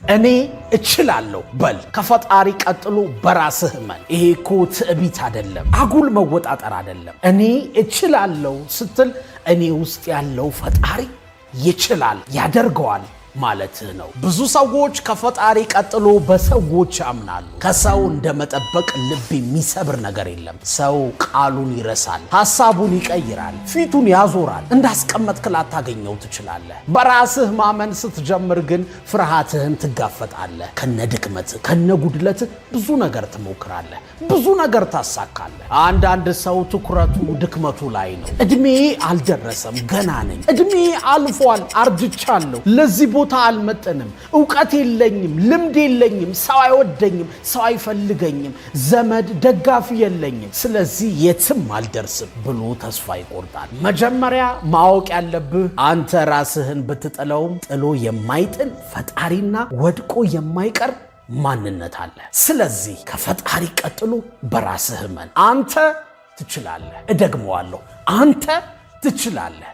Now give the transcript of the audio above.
እኔ እችላለሁ በል። ከፈጣሪ ቀጥሎ በራስህ እመን። ይሄ እኮ ትዕቢት አይደለም፣ አጉል መወጣጠር አይደለም። እኔ እችላለሁ ስትል እኔ ውስጥ ያለው ፈጣሪ ይችላል፣ ያደርገዋል ማለትህ ነው። ብዙ ሰዎች ከፈጣሪ ቀጥሎ በሰዎች ያምናሉ። ከሰው እንደመጠበቅ ልብ የሚሰብር ነገር የለም። ሰው ቃሉን ይረሳል፣ ሐሳቡን ይቀይራል፣ ፊቱን ያዞራል። እንዳስቀመጥክ ላታገኘው ትችላለህ። በራስህ ማመን ስትጀምር ግን ፍርሃትህን ትጋፈጣለህ። ከነድክመትህ ከነጉድለትህ ብዙ ነገር ትሞክራለህ፣ ብዙ ነገር ታሳካለህ። አንዳንድ ሰው ትኩረቱ ድክመቱ ላይ ነው። እድሜ አልደረሰም፣ ገና ነኝ፣ እድሜ አልፏል፣ አርጅቻለሁ፣ ለዚህ ቦታ አልመጠንም፣ ዕውቀት የለኝም፣ ልምድ የለኝም፣ ሰው አይወደኝም፣ ሰው አይፈልገኝም፣ ዘመድ ደጋፊ የለኝም፣ ስለዚህ የትም አልደርስም ብሎ ተስፋ ይቆርጣል። መጀመሪያ ማወቅ ያለብህ አንተ ራስህን ብትጥለውም ጥሎ የማይጥል ፈጣሪና ወድቆ የማይቀር ማንነት አለ። ስለዚህ ከፈጣሪ ቀጥሎ በራስህ እመን። አንተ ትችላለህ። እደግመዋለሁ፣ አንተ ትችላለህ።